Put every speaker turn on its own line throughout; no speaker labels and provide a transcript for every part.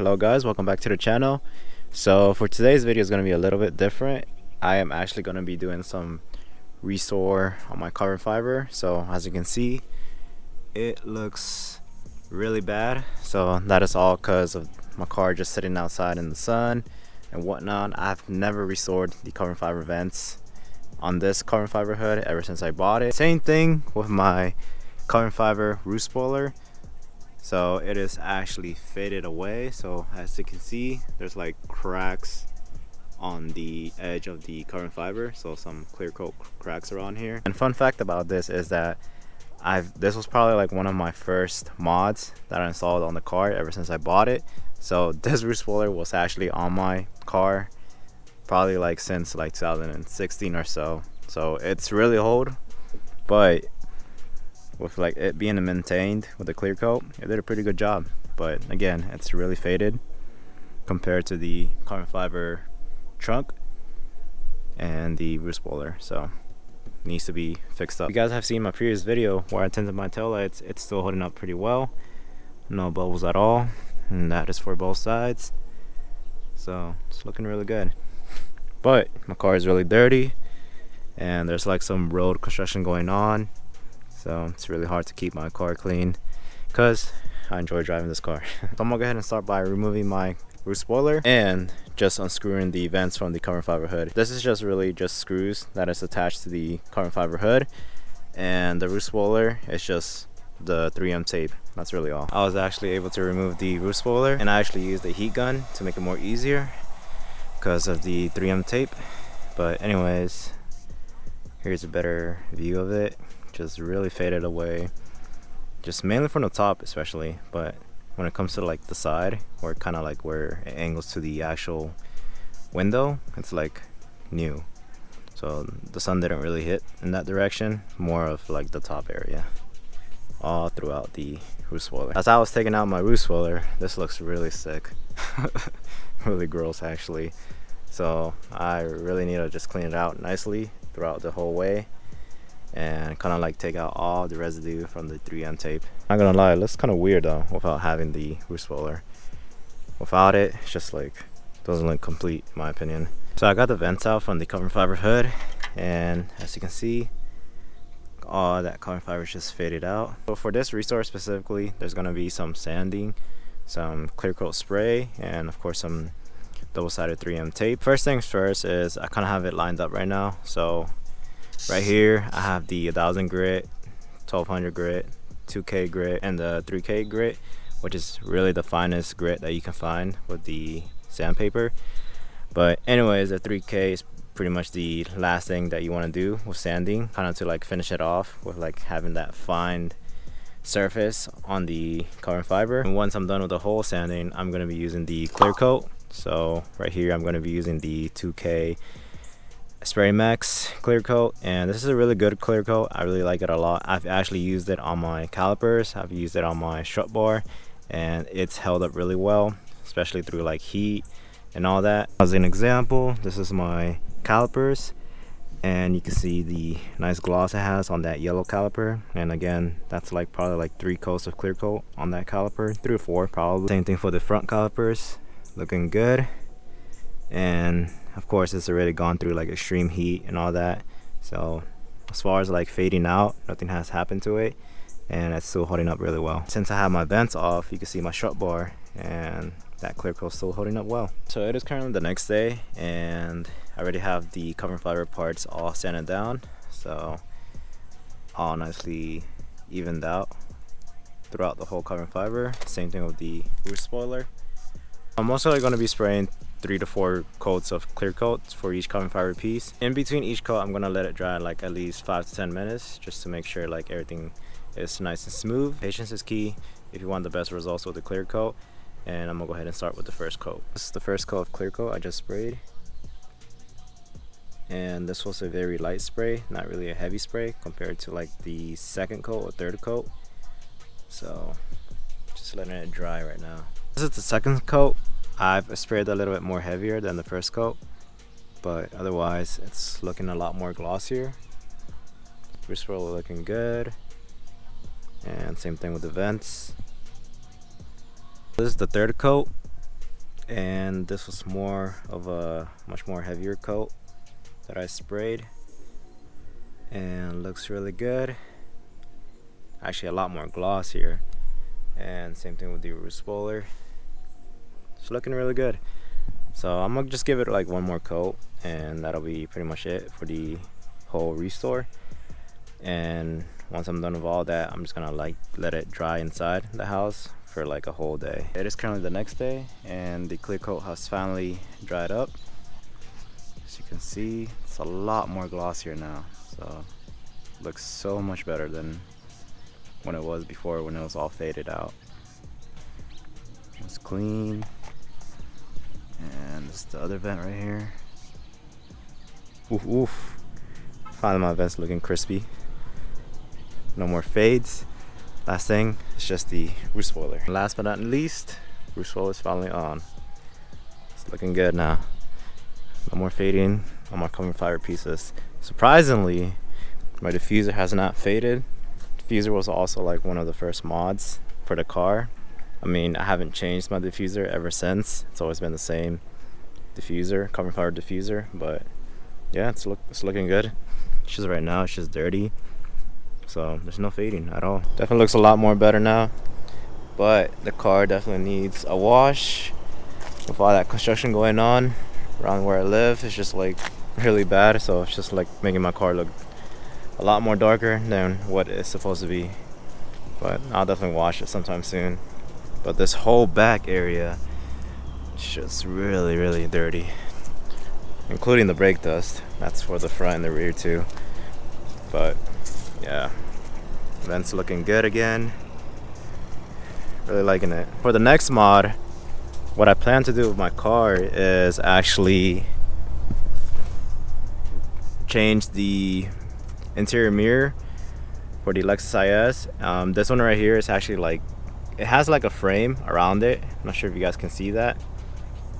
Hello guys, welcome back to the channel. So for today's video is going to be a little bit different. I am actually going to be doing some restore on my carbon fiber. So as you can see, it looks really bad. So that is all because of my car just sitting outside in the sun and whatnot. I've never restored the carbon fiber vents on this carbon fiber hood ever since I bought it. Same thing with my carbon fiber roof spoiler. So it is actually faded away. So as you can see, there's like cracks on the edge of the carbon fiber, so some clear coat cracks around here. And fun fact about this is that this was probably like one of my first mods that I installed on the car ever since I bought it. So this roof spoiler was actually on my car probably like since like 2016 or so. So it's really old, but with like it being maintained with the clear coat, it did a pretty good job. But again, it's really faded compared to the carbon fiber trunk and the roof spoiler, so it needs to be fixed up. You guys have seen my previous video where I tinted my taillights. It's still holding up pretty well, no bubbles at all, and that is for both sides, so it's looking really good. But my car is really dirty and there's like some road construction going on, so it's really hard to keep my car clean because I enjoy driving this car. So I'm gonna go ahead and start by removing my roof spoiler and just unscrewing the vents from the carbon fiber hood. This is just really just screws that is attached to the carbon fiber hood, and the roof spoiler is just the 3M tape. That's really all. I was actually able to remove the roof spoiler, and I actually used a heat gun to make it more easier because of the 3M tape. But anyways, here's a better view of it. Just really faded away, just mainly from the top especially, but when it comes to like the side, or kind of like where it angles to the actual window, it's like new. So the sun didn't really hit in that direction, more of like the top area all throughout the roof spoiler. As I was taking out my roof spoiler, this looks really sick. Really gross actually. So I really need to just clean it out nicely throughout the whole way and kind of like take out all the residue from the 3M tape. Not gonna lie, it looks kind of weird though without having the roof spoiler. Without it, it's just like doesn't look complete in my opinion. So I got the vents out from the carbon fiber hood, and as you can see, all that carbon fiber is just faded out. So for this restore specifically, there's gonna be some sanding, some clear coat spray, and of course some double-sided 3M tape. First things first is I kind of have it lined up right now. So right here I have the 1000 grit, 1200 grit, 2K grit, and the 3K grit, which is really the finest grit that you can find with the sandpaper. But anyways, the 3K is pretty much the last thing that you want to do with sanding, kind of to like finish it off with like having that fine surface on the carbon fiber. And once I'm done with the whole sanding, I'm going to be using the clear coat. So right here I'm going to be using the 2K Spray Max clear coat, and this is a really good clear coat. I really like it a lot. I've actually used it on my calipers, I've used it on my strut bar, and it's held up really well, especially through like heat and all that. As an example, this is my calipers, and you can see the nice gloss it has on that yellow caliper. And again, that's like probably like 3 coats of clear coat on that caliper, 3 or 4 probably. Same thing for the front calipers, looking good. And of course it's already gone through like extreme heat and all that, so as far as like fading out, nothing has happened to it, and it's still holding up really well. Since I have my vents off, you can see my strut bar, and that clear coat is still holding up well. So it is currently the next day, and I already have the carbon fiber parts all sanded down, so all nicely evened out throughout the whole carbon fiber. Same thing with the roof spoiler. I'm also going to be spraying 3 to 4 coats of clear coats for each carbon fiber piece. In between each coat, I'm gonna let it dry like at least 5 to 10 minutes just to make sure like everything is nice and smooth. Patience is key if you want the best results with the clear coat. And I'm gonna go ahead and start with the first coat. This is the first coat of clear coat I just sprayed, and this was a very light spray, not really a heavy spray compared to like the second coat or third coat. So just letting it dry right now. This is the second coat. I've sprayed a little bit more heavier than the first coat, but otherwise it's looking a lot more glossier. Roof spoiler looking good, and same thing with the vents. This is the third coat. and this was more of a much more heavier coat that I sprayed, and looks really good. Actually a lot more gloss here, and same thing with the roof spoiler. It's looking really good. So I'm gonna just give it like one more coat, and that'll be pretty much it for the whole restore. And once I'm done with all that, I'm just gonna like let it dry inside the house for like a whole day. It is currently the next day, and the clear coat has finally dried up. As you can see, it's a lot more glossier now, so it looks so much better than when it was before, when it was all faded out. It's clean. And this is the other vent right here. Oof, oof. Finally my vent's looking crispy. No more fades. Last thing, it's just the roof spoiler. Last but not least, roof spoiler is finally on. It's looking good now. No more fading on my carbon fiber pieces. Surprisingly, my diffuser has not faded. Diffuser was also like one of the first mods for the car. I mean, I haven't changed my diffuser ever since. It's always been the same diffuser, carbon fiber diffuser. But yeah, it's looking good. It's just right now, it's just dirty. So there's no fading at all. Definitely looks a lot more better now. But the car definitely needs a wash. With all that construction going on around where I live, it's just like really bad. So it's just like making my car look a lot more darker than what it's supposed to be. But I'll definitely wash it sometime soon. But this whole back area is just really, really dirty, including the brake dust. That's for the front and the rear too. But yeah, vent's looking good again. Really liking it. For the next mod, what I plan to do with my car is actually change the interior mirror for the Lexus IS. This one right here is actually like, it has like a frame around it. I'm not sure if you guys can see that,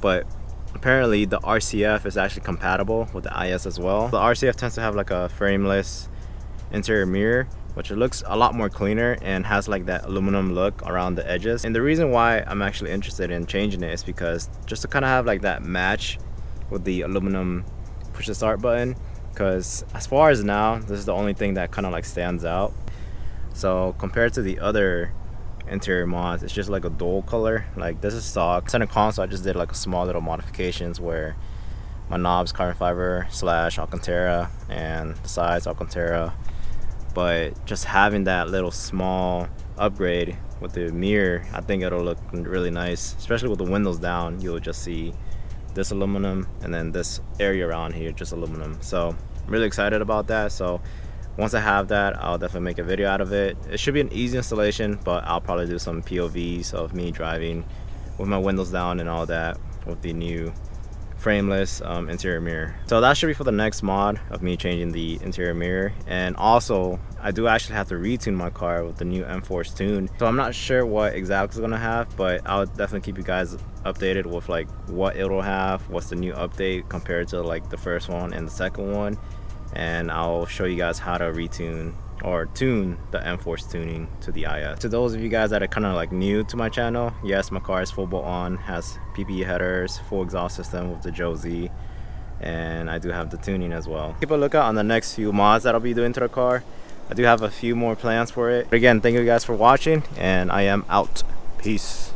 but apparently the RCF is actually compatible with the IS as well. The RCF tends to have like a frameless interior mirror, which it looks a lot more cleaner and has like that aluminum look around the edges. And the reason why I'm actually interested in changing it is because just to kind of have like that match with the aluminum push to start button, because as far as now, this is the only thing that kind of like stands out. So compared to the other interior mods, it's just like a dual color. Like this is stock. Center console, I just did like a small little modifications where my knobs carbon fiber / Alcantara, and the sides Alcantara. But just having that little small upgrade with the mirror, I think it'll look really nice, especially with the windows down. You'll just see this aluminum, and then this area around here just aluminum. So I'm really excited about that. So once I have that, I'll definitely make a video out of it. It should be an easy installation, but I'll probably do some POVs of me driving with my windows down and all that with the new frameless interior mirror. So that should be for the next mod of me changing the interior mirror. And also, I do actually have to retune my car with the new M-Force tune. So I'm not sure what exactly it's gonna have, but I'll definitely keep you guys updated with like what it'll have, what's the new update compared to like the first one and the second one. And I'll show you guys how to retune or tune the M-Force tuning to the IS. To those of you guys that are kind of like new to my channel, yes, my car is full bolt on, has PPE headers, full exhaust system with the Josie, and I do have the tuning as well. Keep a lookout on the next few mods that I'll be doing to the car. I do have a few more plans for it. But again, thank you guys for watching, and I am out. Peace.